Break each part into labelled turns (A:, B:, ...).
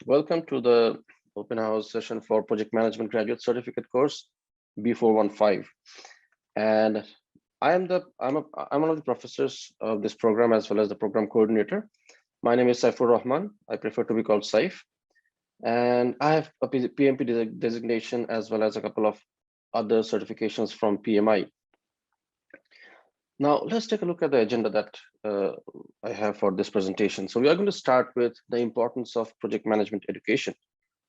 A: Welcome to the open house session for Project Management Graduate Certificate course B415. And I'm one of the professors of this program as well as the program coordinator. My name is Saifur Rahman. I prefer to be called Saif. And I have a PMP designation as well as a couple of other certifications from PMI. Now, let's take a look at the agenda that I have for this presentation. So we are going to start with the importance of project management education,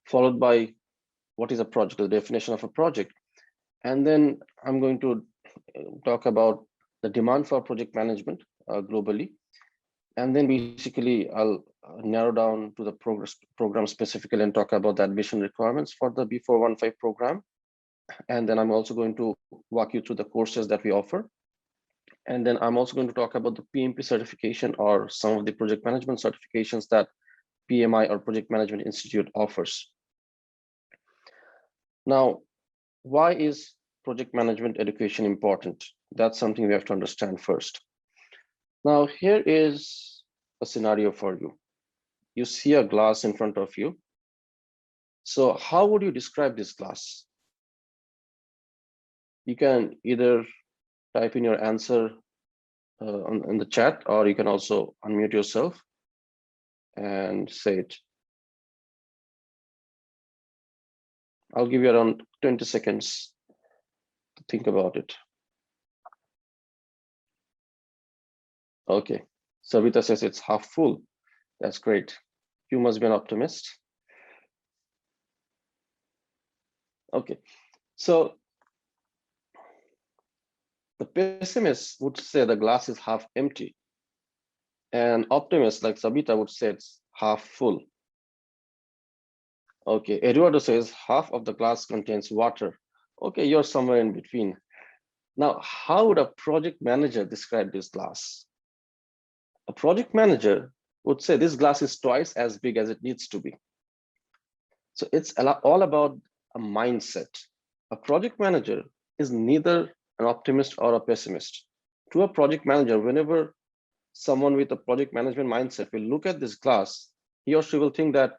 A: followed by what is a project, the definition of a project. And then I'm going to talk about the demand for project management globally. And then basically I'll narrow down to the program specifically and talk about the admission requirements for the B415 program. And then I'm also going to walk you through the courses that we offer. And then I'm also going to talk about the PMP certification or some of the project management certifications that PMI or Project Management Institute offers. Now, why is project management education important? That's something we have to understand first. Now, here is a scenario for you. You see a glass in front of you. So how would you describe this glass? You can either type in your answer in the chat, or you can also unmute yourself and say it. I'll give you around 20 seconds to think about it. Okay, Savita says it's half full. That's great. You must be an optimist. Okay, so the pessimist would say the glass is half empty. And optimist like Sabita would say it's half full. Okay, Eduardo says half of the glass contains water. Okay, you're somewhere in between. Now, how would a project manager describe this glass? A project manager would say this glass is twice as big as it needs to be. So it's all about a mindset. A project manager is neither an optimist or a pessimist. To a project manager, whenever someone with a project management mindset will look at this glass, he or she will think that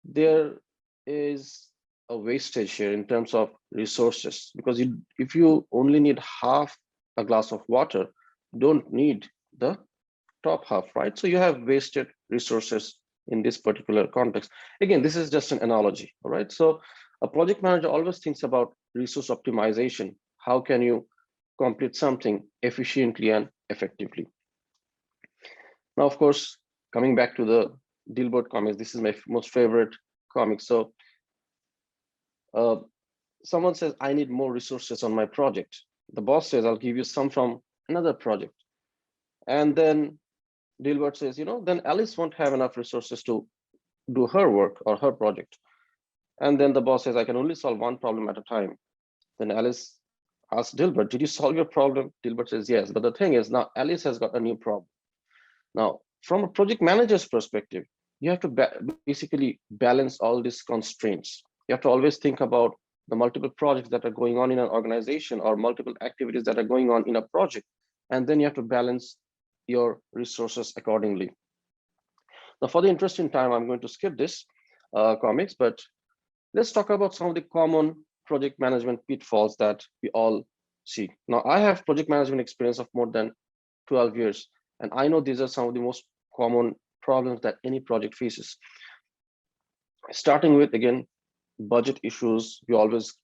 A: there is a wastage here in terms of resources, because if you only need half a glass of water, you don't need the top half, right? So you have wasted resources in this particular context. Again, this is just an analogy, all right? So a project manager always thinks about resource optimization. How can you complete something efficiently and effectively? Now, of course, coming back to the Dilbert comics, this is my most favorite comic. So someone says, I need more resources on my project. The boss says, I'll give you some from another project. And then Dilbert says, then Alice won't have enough resources to do her work or her project. And then the boss says, I can only solve one problem at a time. Then Alice asks Dilbert, did you solve your problem? Dilbert says, yes. But the thing is, now Alice has got a new problem. Now, from a project manager's perspective, you have to basically balance all these constraints. You have to always think about the multiple projects that are going on in an organization or multiple activities that are going on in a project. And then you have to balance your resources accordingly. Now, for the interest in time, I'm going to skip this comics, but let's talk about some of the common project management pitfalls that we all see. Now, I have project management experience of more than 12 years, and I know these are some of the most common problems that any project faces. Starting with, again, budget issues. We always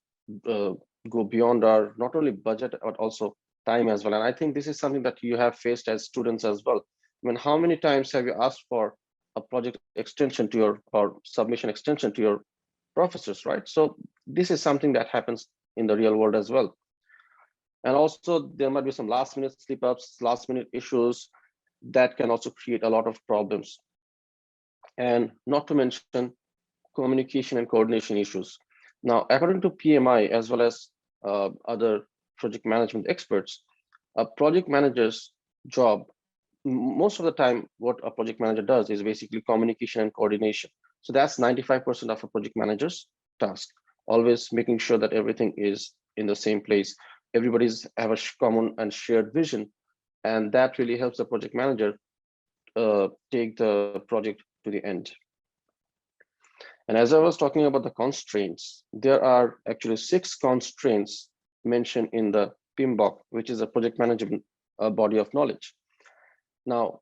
A: go beyond our not only budget, but also time as well. And I think this is something that you have faced as students as well. I mean, how many times have you asked for a project extension to your, or submission extension to your professors, right? So this is something that happens in the real world as well. And also there might be some last minute slip ups, last minute issues that can also create a lot of problems. And not to mention communication and coordination issues. Now, according to PMI, as well as other project management experts, a project manager's job, most of the time, what a project manager does is basically communication and coordination. So that's 95% of a project manager's task, always making sure that everything is in the same place. Everybody's have a common and shared vision, and that really helps the project manager take the project to the end. And as I was talking about the constraints, there are actually 6 constraints mentioned in the PMBOK, which is a project management body of knowledge. Now,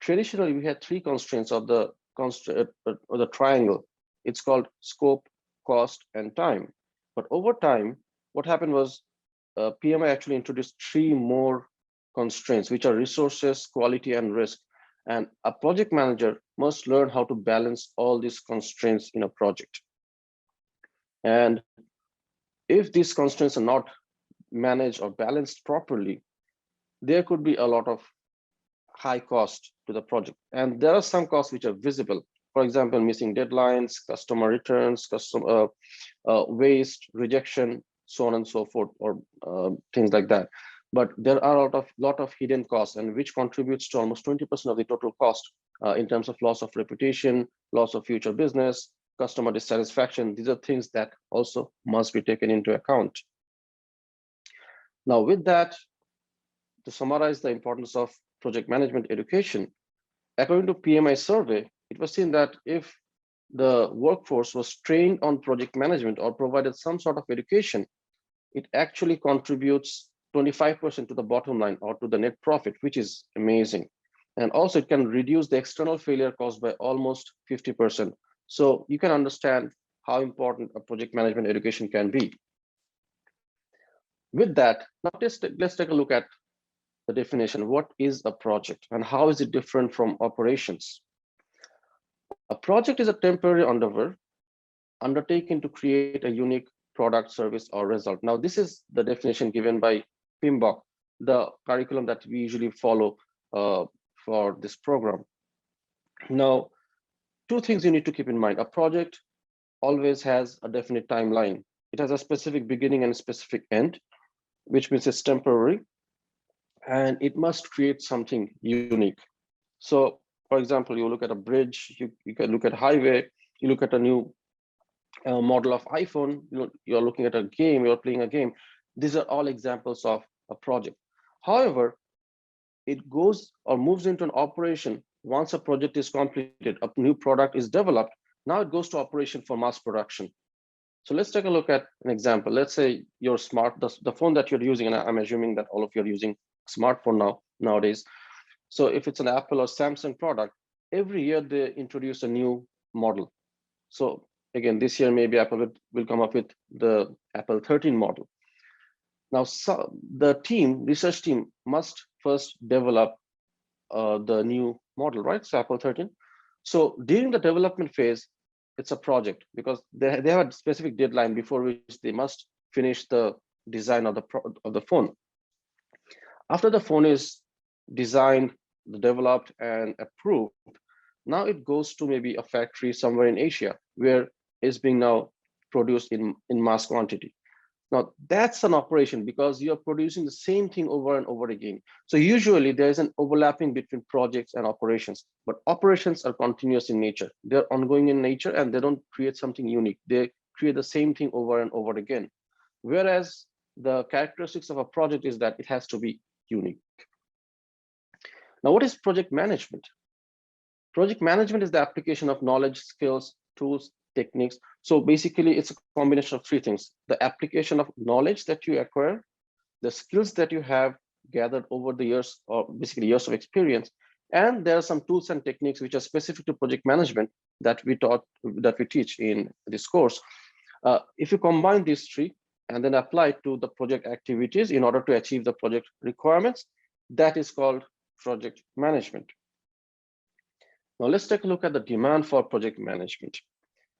A: traditionally, we had 3 constraints of the of the triangle. It's called scope, cost, and time. But over time, what happened was PMI actually introduced 3 more constraints, which are resources, quality, and risk. And a project manager must learn how to balance all these constraints in a project. And if these constraints are not managed or balanced properly, there could be a lot of high cost to the project. And there are some costs which are visible. For example, missing deadlines, customer returns, waste, rejection, so on and so forth, or things like that. But there are a lot of hidden costs, and which contributes to almost 20% of the total cost in terms of loss of reputation, loss of future business, customer dissatisfaction. These are things that also must be taken into account. Now, with that, to summarize the importance of project management education, according to PMI survey, it was seen that if the workforce was trained on project management or provided some sort of education, it actually contributes 25% to the bottom line or to the net profit, which is amazing. And also it can reduce the external failure cost by almost 50%. So you can understand how important a project management education can be. With that, now let's take a look at the definition. What is a project and how is it different from operations? A project is a temporary endeavor undertaken to create a unique product, service, or result. Now, this is the definition given by PMBOK, the curriculum that we usually follow for this program. Now, 2 things you need to keep in mind. A project always has a definite timeline. It has a specific beginning and a specific end, which means it's temporary, and it must create something unique. So, for example, you look at a bridge, you can look at a highway, you look at a new model of iPhone, you're looking at a game, you're playing a game. These are all examples of a project. However, it goes or moves into an operation once a project is completed, a new product is developed. Now it goes to operation for mass production. So let's take a look at an example. Let's say your the phone that you're using, and I'm assuming that all of you are using smartphone nowadays. So if it's an Apple or Samsung product, every year they introduce a new model. So again, this year maybe Apple will come up with the Apple 13 model. Now, the research team must first develop the new model, right? So Apple 13. So during the development phase, it's a project because they have a specific deadline before which they must finish the design of the phone. After the phone is designed, developed, and approved, now it goes to maybe a factory somewhere in Asia where it's being now produced in mass quantity. Now that's an operation because you're producing the same thing over and over again. So usually there's an overlapping between projects and operations, but operations are continuous in nature. They're ongoing in nature and they don't create something unique. They create the same thing over and over again. Whereas the characteristics of a project is that it has to be unique. Now, what is project management? Project management is the application of knowledge, skills, tools, techniques. So basically, it's a combination of 3 things: the application of knowledge that you acquire, the skills that you have gathered over the years, or basically years of experience, and there are some tools and techniques which are specific to project management that we teach in this course. If you combine these 3 and then apply it to the project activities in order to achieve the project requirements, that is called project management. Now let's take a look at the demand for project management.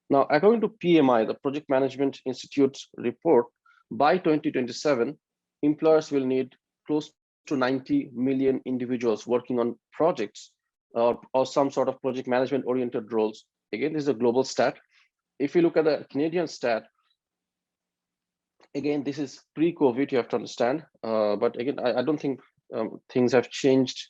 A: Now, according to PMI, the Project Management Institute's report, by 2027, employers will need close to 90 million individuals working on projects or some sort of project management oriented roles. Again, this is a global stat. If you look at the Canadian stat, again, this is pre-COVID, you have to understand. But again, I don't think things have changed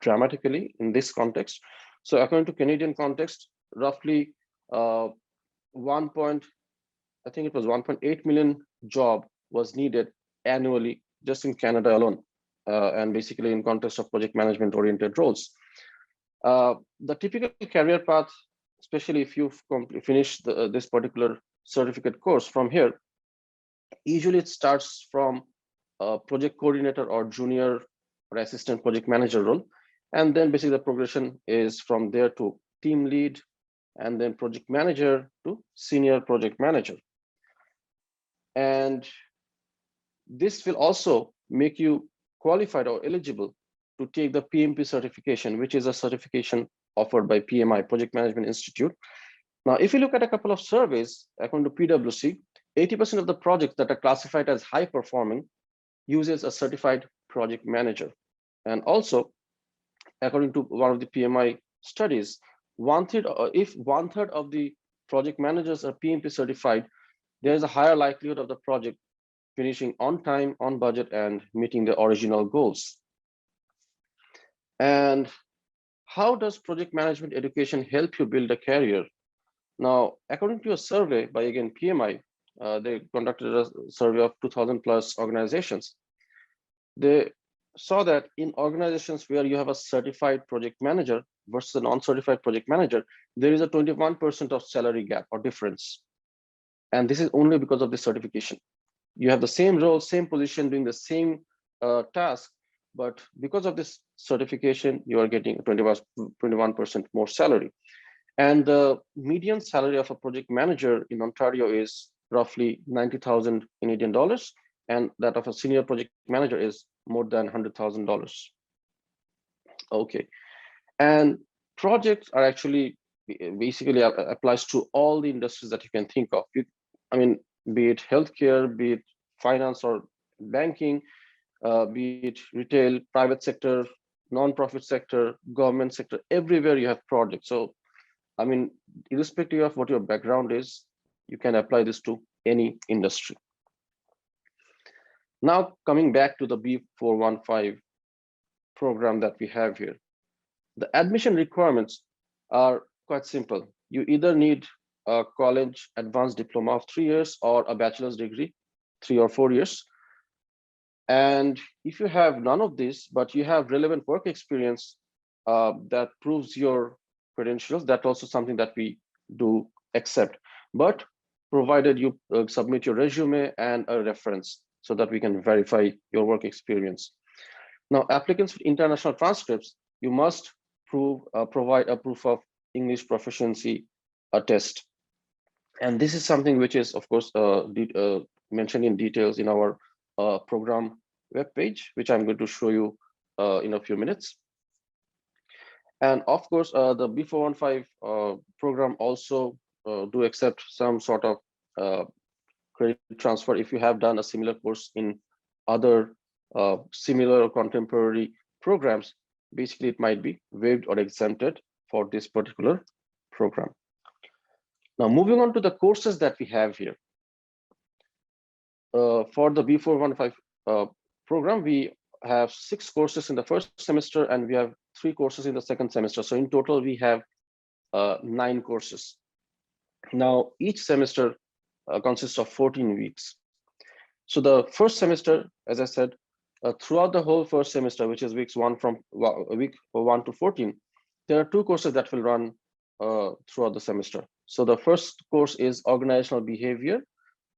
A: dramatically in this context. So according to Canadian context, roughly 1.8 million job was needed annually just in Canada alone, and basically in context of project management oriented roles. The typical career path especially if you've finished this particular certificate course from here, usually it starts from a project coordinator or junior or assistant project manager role. And then basically the progression is from there to team lead, and then project manager to senior project manager. And this will also make you qualified or eligible to take the PMP certification, which is a certification offered by PMI, Project Management Institute. Now, if you look at a couple of surveys, according to PwC, 80% of the projects that are classified as high performing uses a certified project manager. And also, according to one of the PMI studies, if 1/3 of the project managers are PMP certified, there is a higher likelihood of the project finishing on time, on budget, and meeting the original goals. And how does project management education help you build a career? Now, according to a survey by, again, PMI, they conducted a survey of 2000 plus organizations. They saw that in organizations where you have a certified project manager versus a non-certified project manager, there is a 21% of salary gap or difference. And this is only because of the certification. You have the same role, same position, doing the same task, but because of this certification, you are getting 21% more salary. And the median salary of a project manager in Ontario is roughly 90,000 Canadian dollars, and that of a senior project manager is more than $100,000. Okay, and projects are actually basically applies to all the industries that you can think of. I mean, be it healthcare, be it finance or banking, be it retail, private sector, non-profit sector, government sector, everywhere you have projects. So, I mean, irrespective of what your background is, you can apply this to any industry. Now, coming back to the B415 program that we have here, the admission requirements are quite simple. You either need a college advanced diploma of 3 years or a bachelor's degree, 3 or 4 years. And if you have none of this, but you have relevant work experience that proves your credentials, that's also something that we do accept. But provided you submit your resume and a reference so that we can verify your work experience. Now, applicants with international transcripts, you must provide a proof of English proficiency test. And this is something which is, of course, mentioned in details in our program webpage, which I'm going to show you in a few minutes. And of course, the B415 program also do accept some sort of credit transfer if you have done a similar course in other similar or contemporary programs. Basically, it might be waived or exempted for this particular program. Now, moving on to the courses that we have here. For the B415 program, we have 6 courses in the first semester and we have 3 courses in the second semester. So in total, we have 9 courses. Now, each semester consists of 14 weeks. So the first semester, as I said, throughout the whole first semester, which is week 1 to 14, there are 2 courses that will run throughout the semester. So the first course is organizational behavior,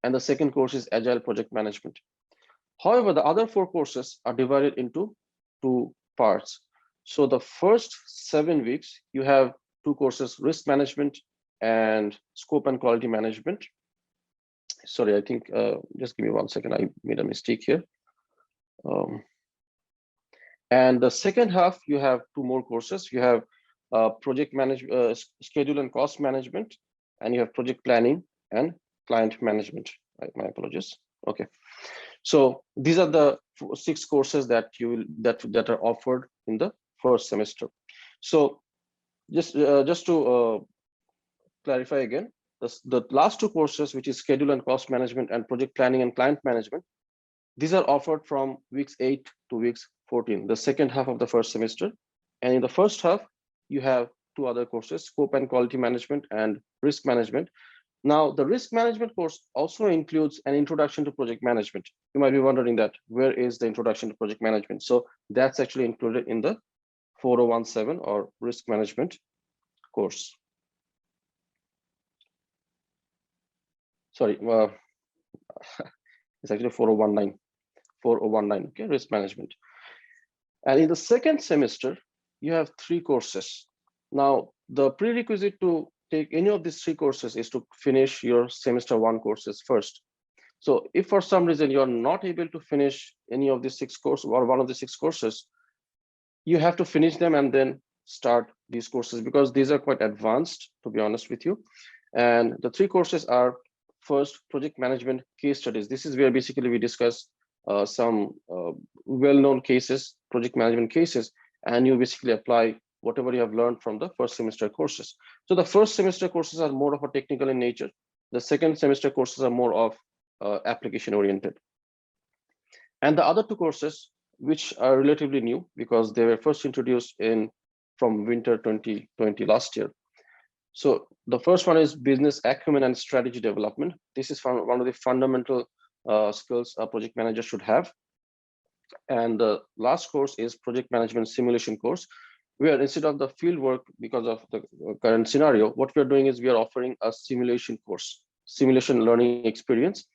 A: and the second course is agile project management. However, the other 4 courses are divided into 2 parts. So the first 7 weeks, you have 2 courses, risk management and scope and quality management. Sorry, I think, just give me 1 second. I made a mistake here. And the second half, you have 2 more courses. You have project management, schedule and cost management, and you have project planning and client management. My apologies. Okay. So these are the 6 courses that that are offered in the first semester. So just to clarify again, the last 2 courses, which is schedule and cost management and project planning and client management, these are offered from weeks 8 to weeks 14, the second half of the first semester. And in the first half, you have 2 other courses, scope and quality management and risk management. Now, the risk management course also includes an introduction to project management. You might be wondering that, where is the introduction to project management? So that's actually included in the 4017 or risk management course. sorry, it's actually 4019, okay, risk management. And in the second semester, you have 3 courses. Now, the prerequisite to take any of these 3 courses is to finish your semester 1 courses first. So if for some reason you're not able to finish any of these 6 courses or one of the 6 courses, you have to finish them and then start these courses, because these are quite advanced, to be honest with you. And the 3 courses are: first, project management case studies. This is where basically we discuss some well-known cases, project management cases, and you basically apply whatever you have learned from the first semester courses. So the first semester courses are more of a technical in nature. The second semester courses are more of application oriented. And the other 2 courses, which are relatively new because they were first introduced in from winter 2020 last year. So the first one is business acumen and strategy development. This is one of the fundamental skills a project manager should have. And the last course is project management simulation course, where instead of the field work, because of the current scenario, what we're doing is we are offering a simulation course, simulation learning experience.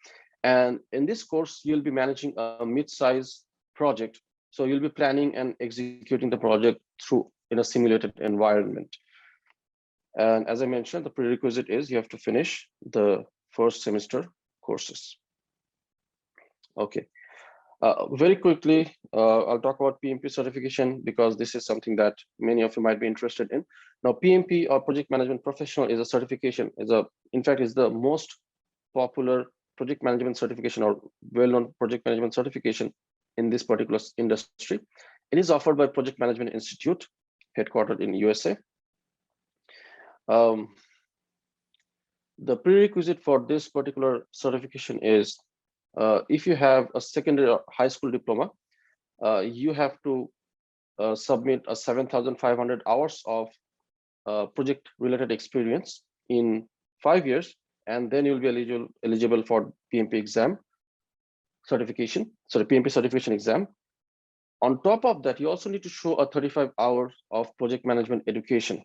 A: And in this course, you'll be managing a mid-size project. So you'll be planning and executing the project through in a simulated environment. And as I mentioned, the prerequisite is you have to finish the first semester courses. Okay. Very quickly, I'll talk about PMP certification because this is something that many of you might be interested in. Now, PMP or Project Management Professional is a certification, in fact, is the most popular project management certification or well-known project management certification in this particular industry. It is offered by Project Management Institute, headquartered in USA. The prerequisite for this particular certification is if you have a secondary or high school diploma, you have to submit a 7,500 hours of project-related experience in 5 years, and then you'll be eligible for PMP exam certification, so the PMP certification exam. On top of that, you also need to show a 35 hours of project management education.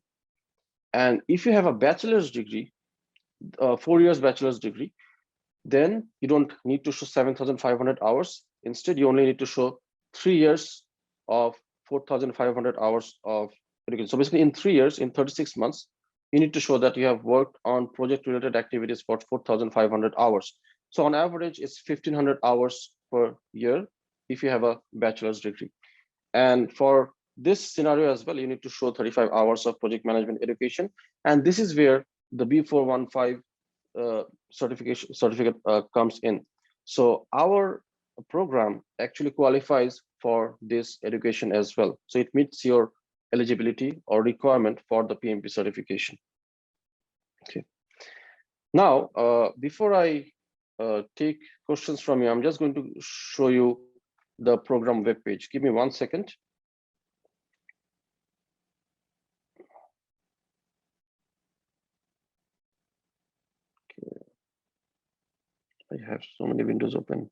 A: And if you have a bachelor's degree, 4 years bachelor's degree, then you don't need to show 7,500 hours. Instead, you only need to show 3 years of 4,500 hours of education. So basically in 3 years, in 36 months, you need to show that you have worked on project-related activities for 4,500 hours. So on average, it's 1,500 hours per year if you have a bachelor's degree. And for this scenario as well, you need to show 35 hours of project management education. And this is where the B415 certificate comes in. So our program actually qualifies for this education as well. So it meets your eligibility or requirement for the PMP certification. Okay. Now, before I take questions from you, I'm just going to show you the program webpage. Give me 1 second. I have so many windows open.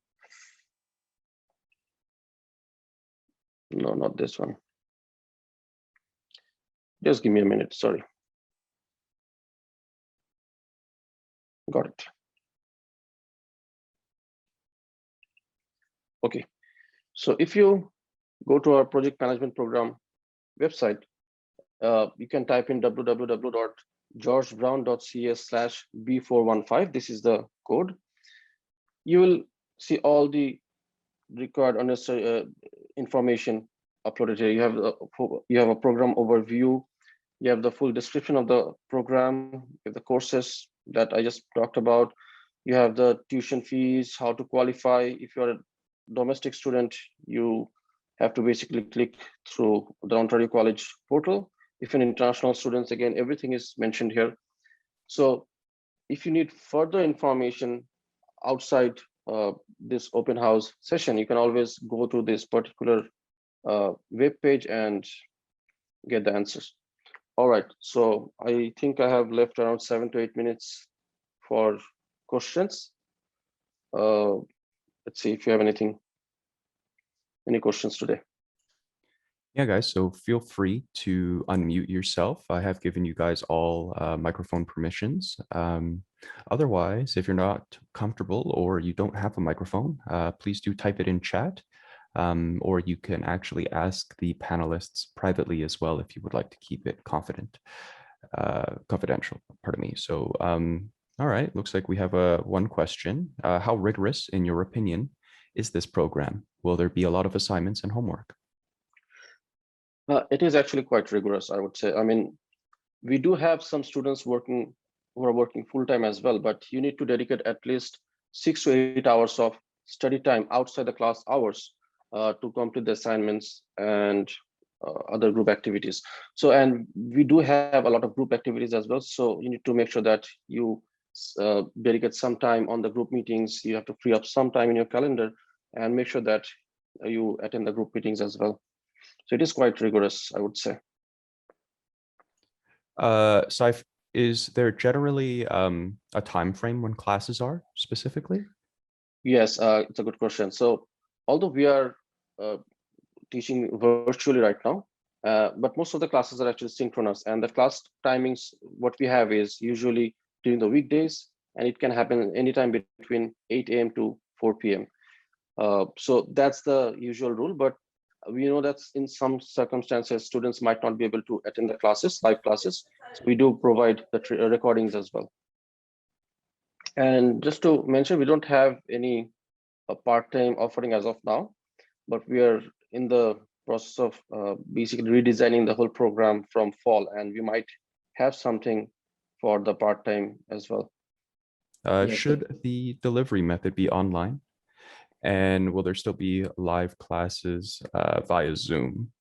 A: No, not this one. Just give me a minute, sorry. Got it. Okay, so if you go to our project management program website, you can type in www.georgebrown.ca/B415. This is the code. You will see all the required unnecessary information uploaded here. You have a program overview. You have the full description of the program. You have the courses that I just talked about. You have the tuition fees, how to qualify. If you're a domestic student, you have to basically click through the Ontario College portal. If an international students, again, everything is mentioned here. So if you need further information outside this open house session, you can always go to this particular web page and get the answers. All right, so I think I have left around 7 to 8 minutes for questions. Let's see if you have any questions today.
B: Yeah, guys, so feel free to unmute yourself. I have given you guys all microphone permissions. Otherwise, if you're not comfortable or you don't have a microphone, please do type it in chat, or you can actually ask the panelists privately as well if you would like to keep it confidential, pardon me. So, all right, looks like we have one question. How rigorous, in your opinion, is this program? Will there be a lot of assignments and homework?
A: It is actually quite rigorous, I would say. I mean, we do have some students working who are working full time as well, but you need to dedicate at least 6 to 8 hours of study time outside the class hours to complete the assignments and other group activities. So, and we do have a lot of group activities as well. So you need to make sure that you dedicate some time on the group meetings. You have to free up some time in your calendar and make sure that you attend the group meetings as well. So it is quite rigorous, I would say.
B: Saif, is there generally a time frame when classes are specifically?
A: Yes, it's a good question. So although we are uh, teaching virtually right now, but most of the classes are actually synchronous, and the class timings, what we have is usually during the weekdays, and it can happen anytime between 8 a.m. to 4 p.m. So that's the usual rule, but we know that in some circumstances, students might not be able to attend the classes, live classes. So we do provide the recordings as well. And just to mention, we don't have any part-time offering as of now, but we are in the process of basically redesigning the whole program from fall, and we might have something for the part-time as well. Yes, but
B: Should the delivery method be online? And will there still be live classes via Zoom?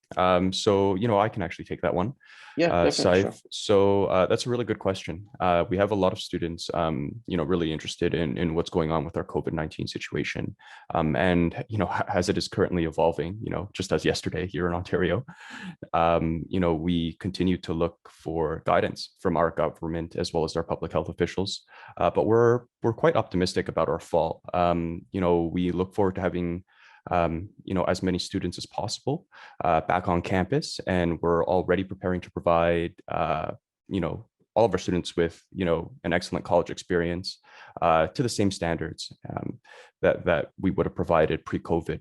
B: So, I can actually take that one,
A: yeah, definitely, sure.
B: Saif. So that's a really good question. We have a lot of students, really interested in what's going on with our COVID-19 situation. And, as it is currently evolving, just as yesterday here in Ontario, we continue to look for guidance from our government as well as our public health officials. But we're quite optimistic about our fall. We look forward to having as many students as possible back on campus, and we're already preparing to provide all of our students with an excellent college experience to the same standards that we would have provided pre-COVID.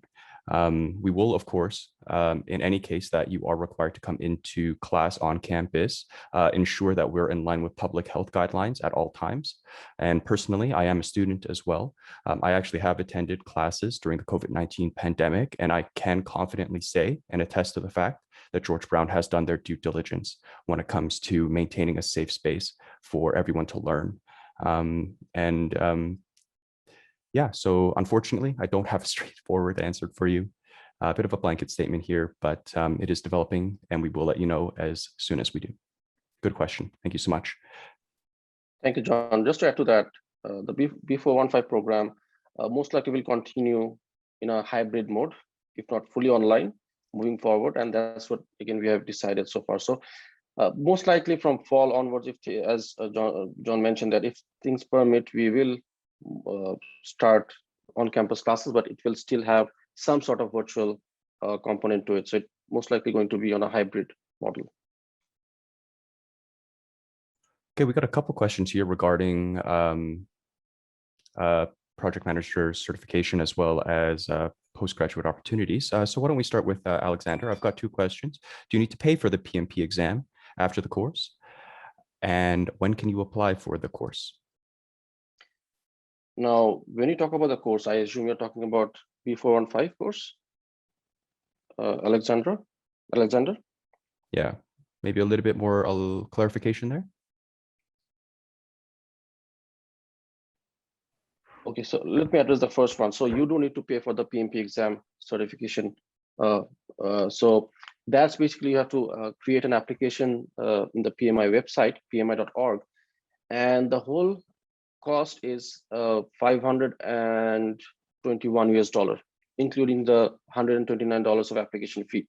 B: We will, of course, in any case that you are required to come into class on campus, ensure that we're in line with public health guidelines at all times. And personally, I am a student as well. I actually have attended classes during the COVID-19 pandemic, and I can confidently say and attest to the fact that George Brown has done their due diligence when it comes to maintaining a safe space for everyone to learn. Yeah, so unfortunately, I don't have a straightforward answer for you. A bit of a blanket statement here, but it is developing, and we will let you know as soon as we do. Good question. Thank you so much.
A: Thank you, John. Just to add to that, the B415 program most likely will continue in a hybrid mode, if not fully online, moving forward. And that's what, again, we have decided so far. So most likely from fall onwards, as John mentioned, that if things permit, we will start on-campus classes, but it will still have some sort of virtual component to it. So it's most likely going to be on a hybrid model.
B: Okay, we got a couple questions here regarding project manager certification as well as postgraduate opportunities. So why don't we start with Alexander? I've got two questions. Do you need to pay for the PMP exam after the course? And when can you apply for the course?
A: Now, when you talk about the course, I assume you're talking about B415 course, Alexander?
B: Yeah, maybe a little bit more clarification there.
A: Okay, so let me address the first one. So you do need to pay for the PMP exam certification. So that's basically you have to create an application in the PMI website, pmi.org, and the whole cost is $521 US, including the $129 of application fee.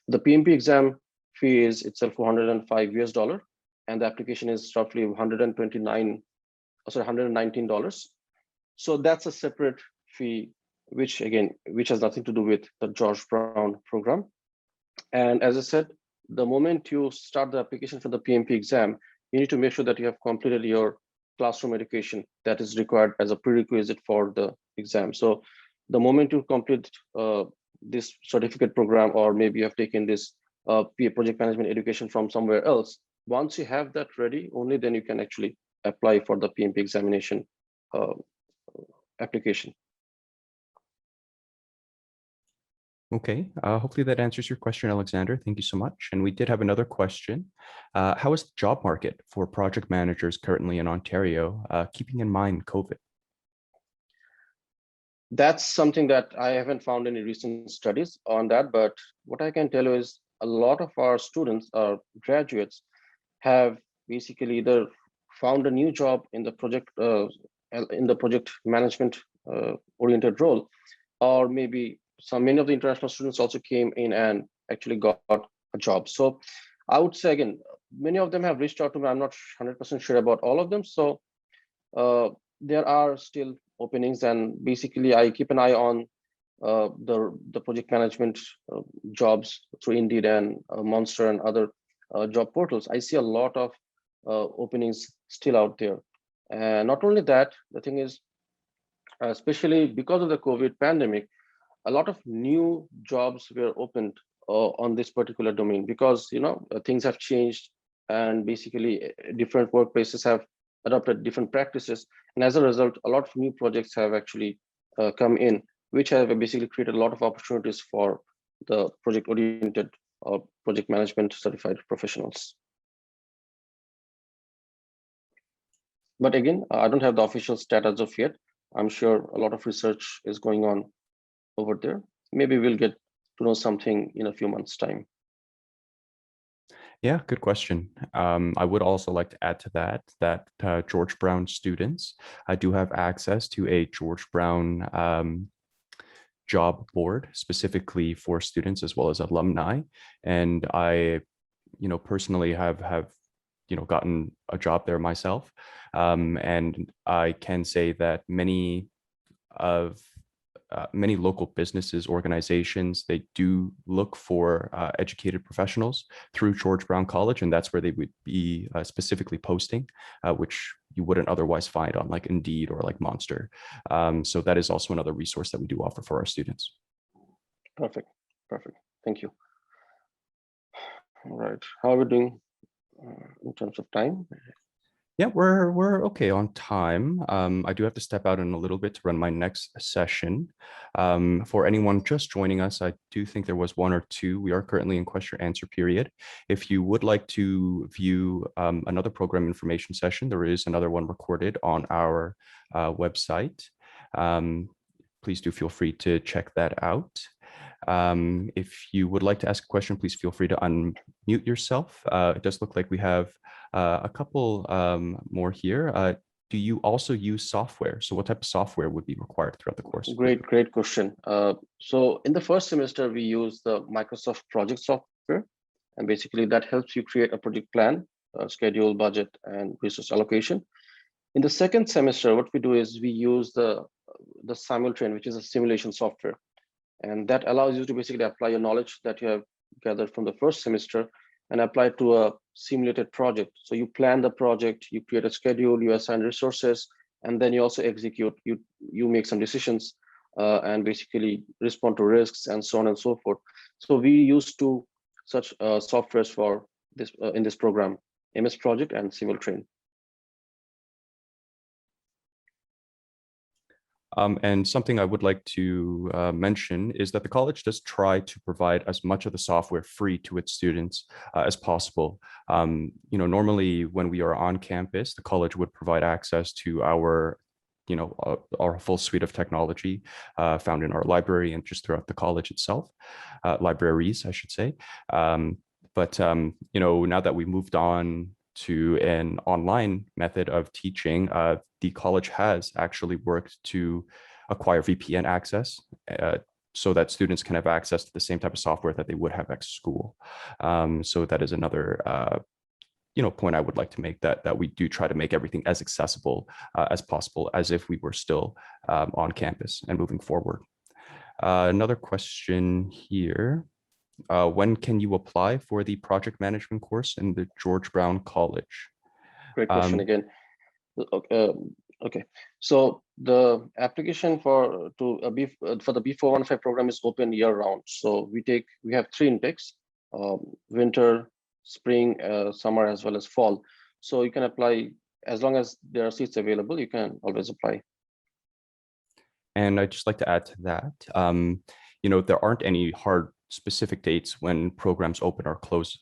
A: The PMP exam fee is itself $405 US, and the application is roughly $119. So that's a separate fee, which has nothing to do with the George Brown program. And as I said, the moment you start the application for the PMP exam, you need to make sure that you have completed your classroom education that is required as a prerequisite for the exam. So the moment you complete this certificate program, or maybe you have taken this project management education from somewhere else, once you have that ready, only then you can actually apply for the PMP examination uh, application.
B: Okay, hopefully that answers your question, Alexander. Thank you so much. And we did have another question. How is the job market for project managers currently in Ontario, keeping in mind COVID?
A: That's something that I haven't found any recent studies on that, but what I can tell you is a lot of our students, our graduates, have basically either found a new job in the project management oriented role, or maybe many of the international students also came in and actually got a job. So I would say again, many of them have reached out to me. I'm not 100% sure about all of them. So there are still openings, and basically I keep an eye on the project management jobs through Indeed and Monster and other job portals. I see a lot of openings still out there. And not only that, the thing is, especially because of the COVID pandemic, a lot of new jobs were opened on this particular domain, because things have changed, and basically different workplaces have adopted different practices, and as a result a lot of new projects have actually come in, which have basically created a lot of opportunities for the project oriented or project management certified professionals. But again, I don't have the official stat as of yet. I'm sure a lot of research is going on over there. Maybe we'll get to know something in a few months' time.
B: Yeah, good question. I would also like to add to that George Brown students do have access to a George Brown job board specifically for students as well as alumni. And I, personally have gotten a job there myself. And I can say that many local businesses, organizations, they do look for educated professionals through George Brown College, and that's where they would be specifically posting, which you wouldn't otherwise find on like Indeed or like Monster. So that is also another resource that we do offer for our students.
A: Perfect. Thank you. All right. How are we doing in terms of time?
B: Yeah, we're okay on time. I do have to step out in a little bit to run my next session. For anyone just joining us, I do think there was one or two. We are currently in question answer period. If you would like to view another program information session, there is another one recorded on our website. Please do feel free to check that out. If you would like to ask a question, please feel free to unmute yourself. It does look like we have a couple more here. Do you also use software? So what type of software would be required throughout the course?
A: Great question. So in the first semester, we use the Microsoft project software, and basically that helps you create a project plan, schedule, budget, and resource allocation. In the second semester, what we do is we use the Simultrain, which is a simulation software. And that allows you to basically apply your knowledge that you have gathered from the first semester and apply it to a simulated project. So you plan the project, you create a schedule, you assign resources, and then you also execute. You make some decisions and basically respond to risks and so on and so forth. So we use two such softwares for this in this program, MS Project and Simultrain.
B: And something I would like to mention is that the college does try to provide as much of the software free to its students as possible. Normally when we are on campus, the college would provide access to our full suite of technology found in our library and just throughout the college itself, libraries, I should say. But now that we moved on to an online method of teaching, the college has actually worked to acquire VPN access so that students can have access to the same type of software that they would have at school. So that is another point I would like to make, that we do try to make everything as accessible as possible, as if we were still on campus and moving forward. Another question here. When can you apply for the project management course in the George Brown College?
A: Great question again. Okay, so the application for the B415 program is open year round. So we have 3 intakes: winter, spring, summer, as well as fall. So you can apply as long as there are seats available. You can always apply.
B: And I'd just like to add to that, there aren't any hard specific dates when programs open or close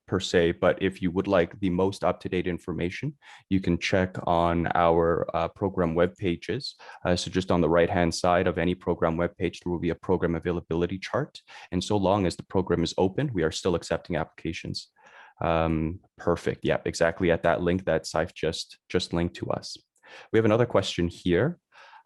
B: per se, but if you would like the most up-to-date information, you can check on our program web pages. So just on the right-hand side of any program web page, there will be a program availability chart. And so long as the program is open, we are still accepting applications. Perfect. Yeah, exactly at that link that Saif just linked to us. We have another question here.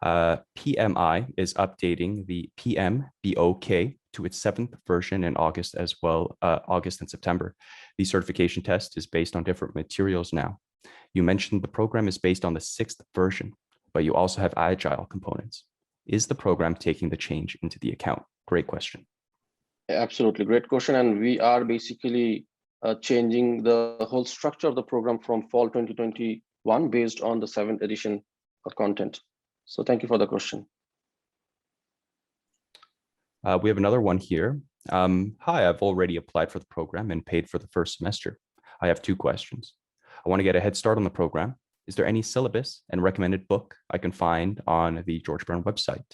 B: PMI is updating the PMBOK to its 7th version in August as well, August and September. The certification test is based on different materials now. You mentioned the program is based on the 6th version, but you also have agile components. Is the program taking the change into the account? Great question.
A: Absolutely, great question. And we are basically changing the whole structure of the program from fall 2021 based on the 7th edition of content. So thank you for the question.
B: We have another one here. Hi, I've already applied for the program and paid for the first semester. I have 2 questions. I want to get a head start on the program. Is there any syllabus and recommended book I can find on the George Brown website?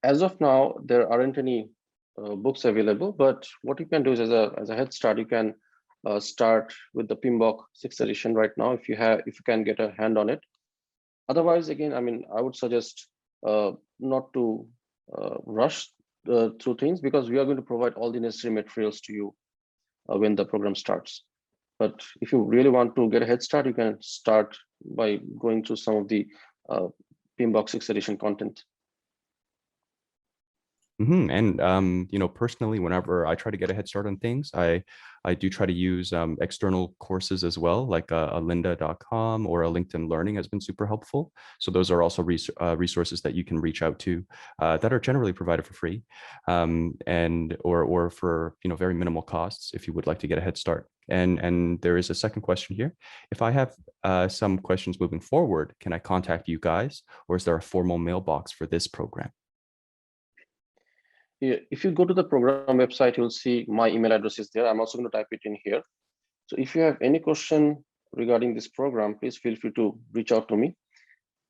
A: As of now, there aren't any books available, but what you can do is as a head start, you can start with the PMBOK 6th edition right now if you can get a hand on it. Otherwise, again, I would suggest not to rush through things, because we are going to provide all the necessary materials to you when the program starts. But if you really want to get a head start, you can start by going through some of the PMBOK 6th edition content.
B: And personally, whenever I try to get a head start on things, I do try to use external courses as well, like a lynda.com or a LinkedIn Learning has been super helpful. So those are also resources that you can reach out to that are generally provided for free, or for very minimal costs if you would like to get a head start. And there is a second question here. If I have some questions moving forward, can I contact you guys, or is there a formal mailbox for this program?
A: If you go to the program website, you'll see my email address is there. I'm also going to type it in here. So if you have any question regarding this program, please feel free to reach out to me.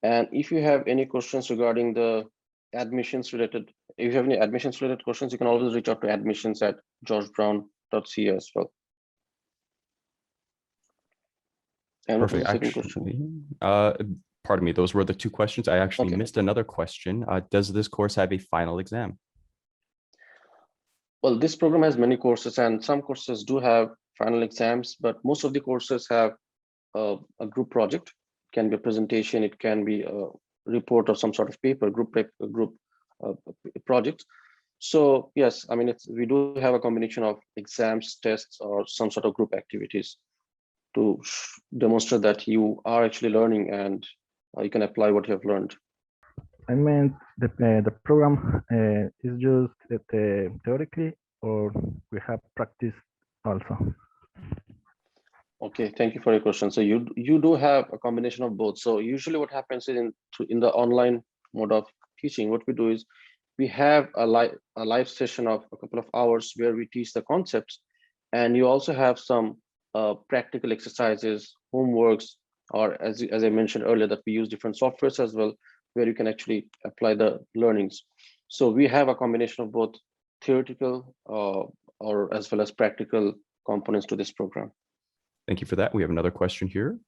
A: And if you have any questions regarding the admissions related, if you have any admissions related questions, you can always reach out to admissions@georgebrown.ca as well. And what was the second question?
B: Pardon me, those were the 2 questions. I actually missed another question. Does this course have a final exam?
A: Well, this program has many courses, and some courses do have final exams, but most of the courses have a group project. It can be a presentation, it can be a report or some sort of paper, group project. So yes, we do have a combination of exams, tests, or some sort of group activities to demonstrate that you are actually learning and you can apply what you have learned.
C: I meant the program is just theoretically, or we have practice also?
A: Okay, thank you for your question. So you do have a combination of both. So usually what happens in the online mode of teaching, what we do is we have a live session of a couple of hours where we teach the concepts, and you also have some practical exercises, homeworks, or as I mentioned earlier, that we use different softwares as well, where you can actually apply the learnings. So we have a combination of both theoretical or as well as practical components to this program.
B: Thank you for that. We have another question here.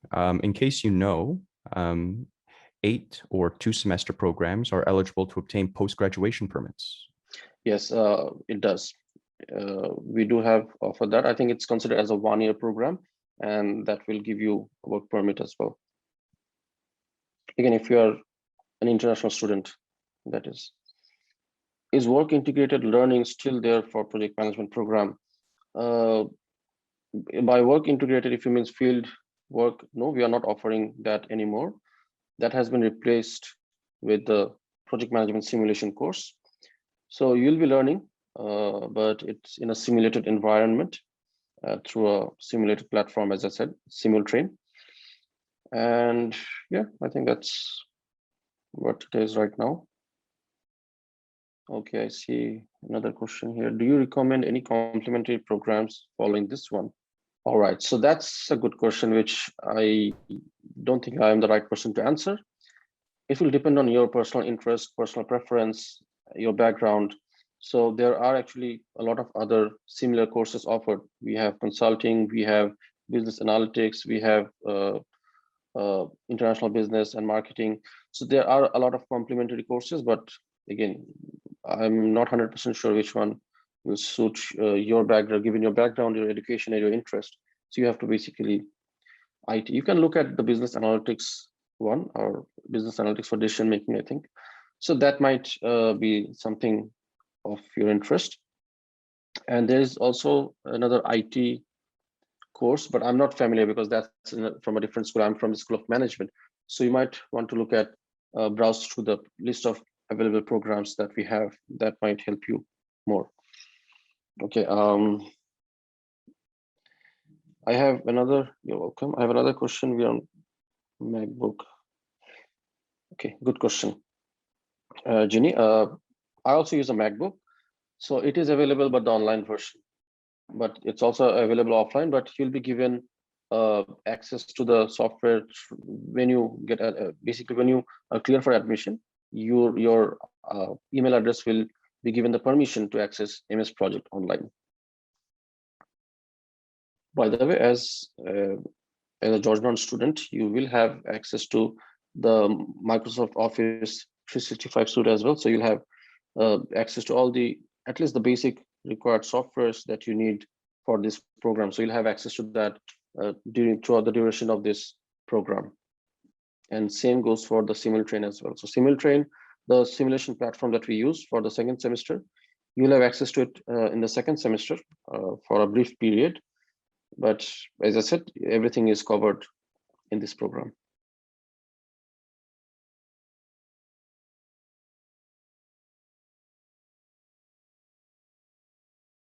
B: In case you know, 8 or 2 semester programs are eligible to obtain post-graduation permits.
A: Yes, it does. We do have offer that. I think it's considered as a 1-year program, and that will give you a work permit as well. Again, if you are an international student, that is. Is work integrated learning still there for project management program? By work integrated, if you means field work, no, we are not offering that anymore. That has been replaced with the project management simulation course. So you'll be learning but it's in a simulated environment through a simulated platform, as I said, Simultrain. And yeah, I think that's what it is right now. Okay, I see another question here. Do you recommend any complementary programs following this one? All right, so that's a good question, which I don't think I am the right person to answer. It will depend on your personal interest, personal preference, your background. So there are actually a lot of other similar courses offered. We have consulting, we have business analytics, we have international business and marketing. So there are a lot of complementary courses, but again, I'm not 100% sure which one will suit your background, given your background, your education, and your interest. So you have to basically IT. You can look at the business analytics one, or business analytics for decision making, I think. So that might be something of your interest. And there's also another IT course, but I'm not familiar because that's from a different school. I'm from the School of Management. So you might want to look at, browse through the list of available programs that we have that might help you more. Okay. I have another, you're welcome. I have another question. We're on MacBook. Okay, good question. Ginny, I also use a MacBook. So it is available, but the online version. But it's also available offline, but you'll be given access to the software when you get, basically when you are clear for admission, your email address will be given the permission to access MS Project online. By the way, as a George Brown student, you will have access to the Microsoft Office 365 suite as well. So you'll have access to all the, at least the basic required softwares that you need for this program. So you'll have access to that throughout the duration of this program. And same goes for the Simultrain as well. So Simultrain, the simulation platform that we use for the second semester, you'll have access to it in the second semester for a brief period. But as I said, everything is covered in this program.